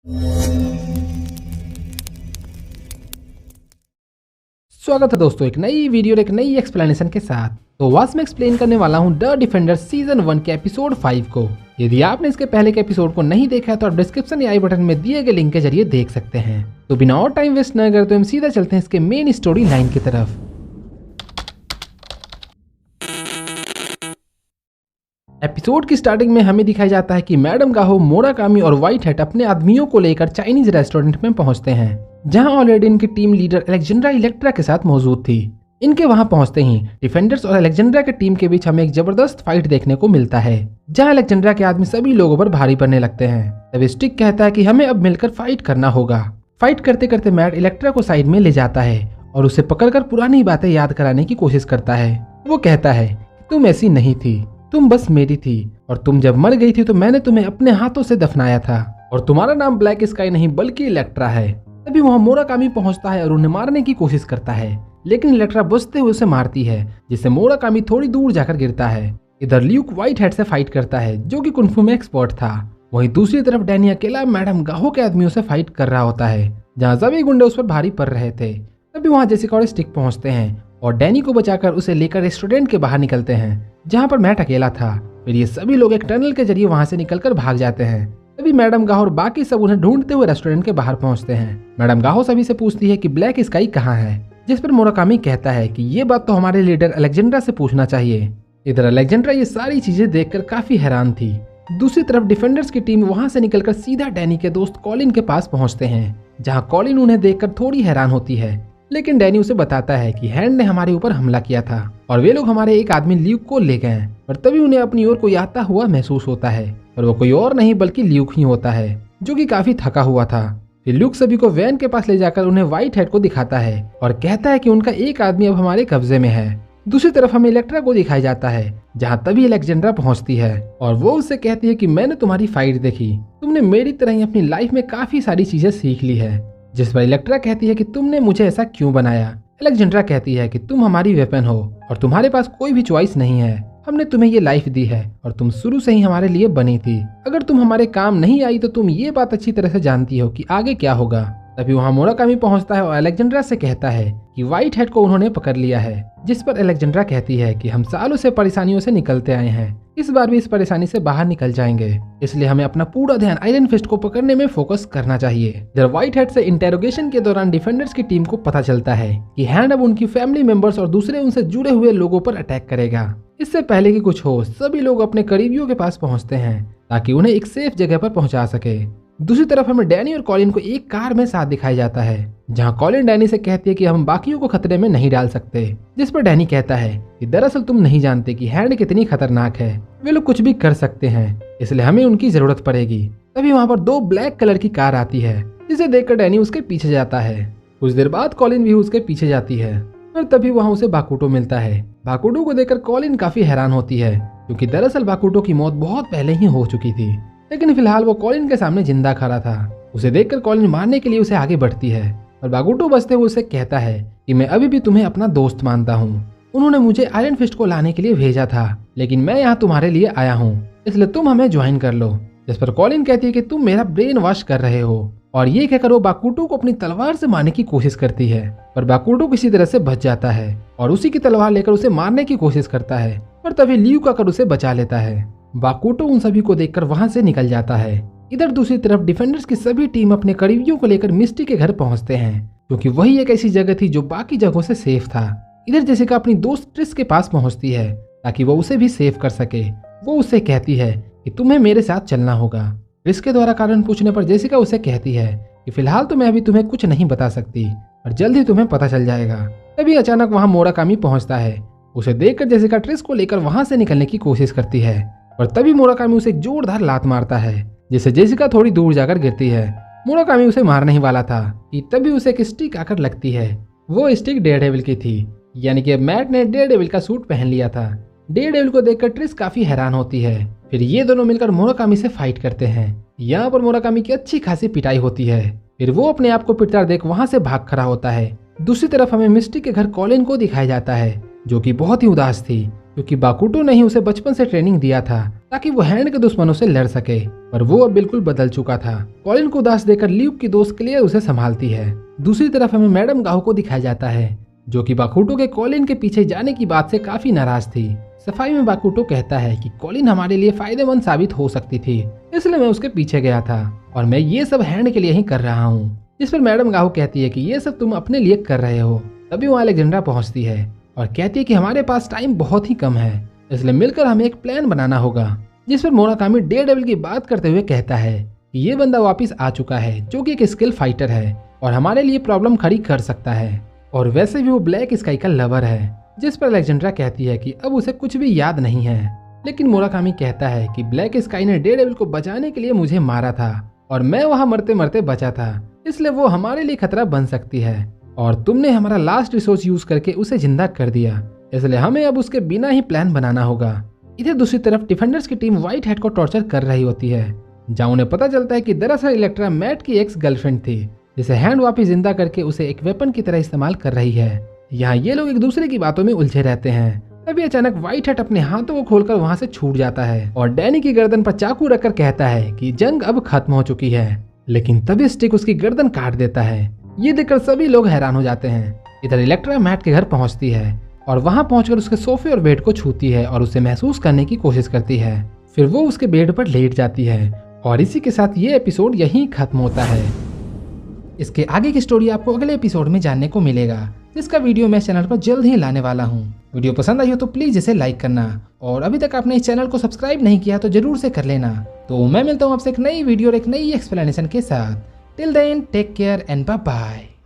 स्वागत है दोस्तों एक नई वीडियो और एक नई एक्सप्लेनेशन के साथ। तो आज मैं एक्सप्लेन करने वाला हूं द डिफेंडर सीजन 1 के एपिसोड 5 को। यदि आपने इसके पहले के एपिसोड को नहीं देखा है तो आप डिस्क्रिप्शन या आई बटन में दिए गए लिंक के जरिए देख सकते हैं। तो बिना और टाइम वेस्ट न करते हम सीधा चलते हैं इसके मेन स्टोरी लाइन की तरफ। एपिसोड की स्टार्टिंग में हमें दिखाया जाता है कि मैडम गाहो, मोराकामी और व्हाइट हेड अपने आदमियों को लेकर चाइनीज रेस्टोरेंट में पहुंचते हैं, जहां ऑलरेडी इनकी टीम लीडर अलेक्जेंड्रा इलेक्ट्रा के साथ मौजूद थी। इनके वहां पहुंचते ही डिफेंडर्स और अलेक्जेंड्रा के टीम के बीच हमें एक जबरदस्त फाइट देखने को मिलता है, जहां अलेक्जेंड्रा के आदमी सभी लोगों पर भारी पड़ने लगते हैं। तब स्टिक कहता है कि हमें अब मिलकर फाइट करना होगा। फाइट करते करते मैट इलेक्ट्रा को साइड में ले जाता है और उसे पकड़कर पुरानी बातें याद कराने की कोशिश करता है। वो कहता है तुम ऐसी नहीं थी, तुम बस मेरी थी, और तुम जब मर गई थी तो मैंने तुम्हें अपने हाथों से दफनाया था, और तुम्हारा नाम ब्लैक स्काई नहीं बल्कि इलेक्ट्रा है। तभी वहाँ मोराकामी पहुंचता है और उन्हें मारने की कोशिश करता है, लेकिन इलेक्ट्रा बचते हुए उसे मारती है, जिससे मोराकामी थोड़ी दूर जाकर गिरता है। इधर ल्यूक व्हाइट हेड से फाइट करता है, जो कि कुंफू में एक्सपर्ट था। वहीं दूसरी तरफ डैनी अकेला मैडम गाहो के आदमियों से फाइट कर रहा होता है, जहाँ सभी गुंडे उस पर भारी पड़ रहे थे। तभी वहाँ जेसिका और स्टिक पहुंचते हैं और डैनी को बचाकर उसे लेकर रेस्टोरेंट के बाहर निकलते हैं, जहाँ पर मैट अकेला था। फिर ये सभी लोग एक टनल के जरिए वहाँ से निकलकर भाग जाते हैं। तभी मैडम गाहो और बाकी सब उन्हें ढूंढते हुए रेस्टोरेंट के बाहर पहुंचते हैं। मैडम गाहो सभी से पूछती है कि ब्लैक स्काई कहाँ है, जिस पर मोराकामी कहता है कि ये बात तो हमारे लीडर अलेक्जेंड्रा से पूछना चाहिए। इधर अलेक्जेंड्रा ये सारी चीजें देखकर काफी हैरान थी। दूसरी तरफ डिफेंडर्स की टीम वहां से निकलकर सीधा डैनी के दोस्त कॉलिन के पास पहुंचते हैं, जहाँ कॉलिन उन्हें देखकर थोड़ी हैरान होती है, लेकिन डैनी उसे बताता है कि हैंड ने हमारे ऊपर हमला किया था और वे लोग हमारे एक आदमी ल्यूक को ले गए हैं। और तभी उन्हें अपनी ओर कोई आता हुआ महसूस होता है, और वो कोई और नहीं बल्कि ल्यूक ही होता है, जो कि काफी थका हुआ था। फिर ल्यूक सभी को वैन के पास ले जाकर उन्हें व्हाइट हेड को दिखाता है और कहता है कि उनका एक आदमी अब हमारे कब्जे में है। दूसरी तरफ हमें इलेक्ट्रा को दिखाया जाता है, जहाँ तभी अलेक्जेंड्रा पहुंचती है और वो उससे कहती है कि मैंने तुम्हारी फाइट देखी, तुमने मेरी तरह ही अपनी लाइफ में काफी सारी चीजें सीख ली है। जिस पर इलेक्ट्रा कहती है कि तुमने मुझे ऐसा क्यों बनाया। अलेक्जेंड्रा कहती है कि तुम हमारी वेपन हो और तुम्हारे पास कोई भी चॉइस नहीं है, हमने तुम्हें ये लाइफ दी है और तुम शुरू से ही हमारे लिए बनी थी। अगर तुम हमारे काम नहीं आई तो तुम ये बात अच्छी तरह से जानती हो कि आगे क्या होगा। तभी वहाँ मोराकामी पहुंचता है और अलेक्जेंड्रा से कहता है कि व्हाइट हेड को उन्होंने पकड़ लिया है, जिस पर अलेक्जेंड्रा कहती है कि हम सालों से परेशानियों से निकलते आए हैं, इस बार भी इस परेशानी से बाहर निकल जाएंगे, इसलिए हमें अपना पूरा ध्यान आयरन फिस्ट को पकड़ने में फोकस करना चाहिए। इधर व्हाइट हेड से इंटेरोगेशन के दौरान डिफेंडर्स की टीम को पता चलता है कि हैंड अब उनकी फैमिली मेंबर्स और दूसरे उनसे जुड़े हुए लोगों पर अटैक करेगा। इससे पहले कि कुछ हो, सभी लोग अपने करीबियों के पास पहुंचते हैं ताकि उन्हें एक सेफ जगह पर पहुंचा सके। दूसरी तरफ हमें डैनी और कॉलिन को एक कार में साथ दिखाया जाता है, जहां कॉलिन डैनी से कहती है कि हम बाकियों को खतरे में नहीं डाल सकते, जिस पर डैनी कहता है कि दरअसल तुम नहीं जानते कि हैंड कितनी खतरनाक है, वे लोग कुछ भी कर सकते हैं, इसलिए हमें उनकी जरूरत पड़ेगी। तभी वहां पर 2 ब्लैक कलर की कार आती है, जिसे देखकर डैनी उसके पीछे जाता है। कुछ देर बाद कॉलिन भी उसके पीछे जाती है और तभी वहाँ उसे बाकुटो मिलता है। बाकुटो को देखकर कॉलिन काफी हैरान होती है, क्योंकि दरअसल बाकुटो की मौत बहुत पहले ही हो चुकी थी, लेकिन फिलहाल वो कॉलिन के सामने जिंदा खड़ा था। उसे देखकर कॉलिन मारने के लिए उसे आगे बढ़ती है और बाकुटो बचते हुए उसे कहता है कि मैं अभी भी तुम्हें अपना दोस्त मानता हूँ। उन्होंने मुझे आयरन फिस्ट को लाने के लिए भेजा था, लेकिन मैं यहाँ तुम्हारे लिए आया हूँ, इसलिए तुम हमें ज्वाइन कर लो। जिस पर कॉलिन कहती है कि तुम मेरा ब्रेन वॉश कर रहे हो, और ये कहकर वो बाकुटो को अपनी तलवार से मारने की कोशिश करती है, पर बाकुटो किसी तरह से बच जाता है और उसी की तलवार लेकर उसे मारने की कोशिश करता है, और तभी ल्यूक आकर उसे बचा लेता है। बाकुटो उन सभी को देखकर वहां से निकल जाता है। इधर दूसरी तरफ डिफेंडर्स की सभी टीम अपने करीबियों को लेकर मिस्टी के घर पहुंचते हैं, क्योंकि वही एक ऐसी जगह थी जो बाकी जगहों से सेफ था। इधर जेसिका अपनी दोस्त ट्रिस के पास पहुंचती है ताकि वो उसे भी सेफ कर सके। वो उससे कहती है कि तुम्हें मेरे साथ चलना होगा। ट्रिस के द्वारा कारण पूछने पर जेसिका उसे कहती है कि फिलहाल तो मैं अभी तुम्हें कुछ नहीं बता सकती, और जल्द ही तुम्हें पता चल जाएगा। तभी अचानक वहाँ मोराकामी पहुंचता है। उसे देखकर जेसिका ट्रिस को लेकर वहां से निकलने की कोशिश करती है, और तभी मोराकामी उसे एक जोरदार लात मारता है, जिससे जेसिका थोड़ी दूर जाकर गिरती है। मोराकामी उसे मारने ही वाला था कि तभी उसे एक स्टिक आकर लगती है। वो स्टिक डेयरडेविल की थी, यानी कि मैट ने डेयरडेविल का सूट पहन लिया था। डेयरडेविल को देखकर ट्रिस काफी हैरान होती है। फिर ये दोनों मिलकर मोराकामी से फाइट करते हैं। यहाँ पर मोराकामी की अच्छी खासी पिटाई होती है। फिर वो अपने आप को पिटता देख वहां से भाग खड़ा होता है। दूसरी तरफ हमें मिस्टी के घर कॉलिन को दिखाया जाता है, जो कि बहुत ही उदास थी। क्योंकि बाकुटो ने ही उसे बचपन से ट्रेनिंग दिया था ताकि वो हैंड के दुश्मनों से लड़ सके, पर वो अब बिल्कुल बदल चुका था। कॉलिन को उदास देकर ल्यूक की दोस्त क्लेयर उसे संभालती है। दूसरी तरफ हमें मैडम गाहो को दिखाया जाता है, जो कि बाकुटो के कॉलिन के पीछे जाने की बात से काफी नाराज थी। सफाई में बाकुटो कहता है कि कॉलिन हमारे लिए फायदेमंद साबित हो सकती थी, इसलिए मैं उसके पीछे गया था और मैं ये सब हैंड के लिए ही कर रहा हूँ। जिस पर मैडम गाहो कहती है कि ये सब तुम अपने लिए कर रहे हो। तभी वहाँ अलेक्जेंड्रा पहुँचती है और कहती है कि हमारे पास टाइम बहुत ही कम है, इसलिए मिलकर हमें एक प्लान बनाना होगा। जिस पर मोराकामी डेयरडेविल की बात करते हुए कहता है कि ये बंदा वापस आ चुका है, जो कि एक स्किल फाइटर है और हमारे लिए प्रॉब्लम खड़ी कर सकता है, और वैसे भी वो ब्लैक स्काई का लवर है। जिस पर अलेक्जेंड्रा कहती है कि अब उसे कुछ भी याद नहीं है, लेकिन मोराकामी कहता है कि ब्लैक स्काई ने डेयरडेविल को बचाने के लिए मुझे मारा था और मैं वहाँ मरते मरते बचा था, इसलिए वो हमारे लिए खतरा बन सकती है और तुमने हमारा लास्ट रिसोर्स यूज करके उसे जिंदा कर दिया, इसलिए हमें अब उसके बिना ही प्लान बनाना होगा। इधर दूसरी तरफ डिफेंडर्स की टीम व्हाइट हेड को टॉर्चर कर रही होती है, जहाँ उन्हें पता चलता है कि दरअसल इलेक्ट्रा मैट की एक्स गर्लफ्रेंड थी, जिसे हैंड वापिस जिंदा करके उसे एक वेपन की तरह इस्तेमाल कर रही है। यहाँ ये लोग एक दूसरे की बातों में उलझे रहते हैं। तभी अचानक व्हाइट हेड अपने हाथों को खोलकर वहाँ से छूट जाता है और डैनी की गर्दन पर चाकू रखकर कहता है कि जंग अब खत्म हो चुकी है, लेकिन तभी स्टिक उसकी गर्दन काट देता है। ये देखकर सभी लोग हैरान हो जाते हैं। इधर इलेक्ट्रा मैट के घर पहुंचती है और वहां पहुंचकर उसके सोफे और बेड को छूती है और उसे महसूस करने की कोशिश करती है। फिर वो उसके बेड पर लेट जाती है और इसी के साथ ये एपिसोड यहीं खत्म होता है। इसके आगे की स्टोरी आपको अगले एपिसोड में जानने को मिलेगा, जिसका वीडियो मैं चैनल पर जल्द ही लाने वाला हूँ। वीडियो पसंद आई हो तो प्लीज इसे लाइक करना और अभी तक आपने इस चैनल को सब्सक्राइब नहीं किया तो जरूर से कर लेना। तो मैं मिलता हूँ आपसे एक नई वीडियो और एक नई एक्सप्लेनेशन के साथ। Till then take care and bye bye.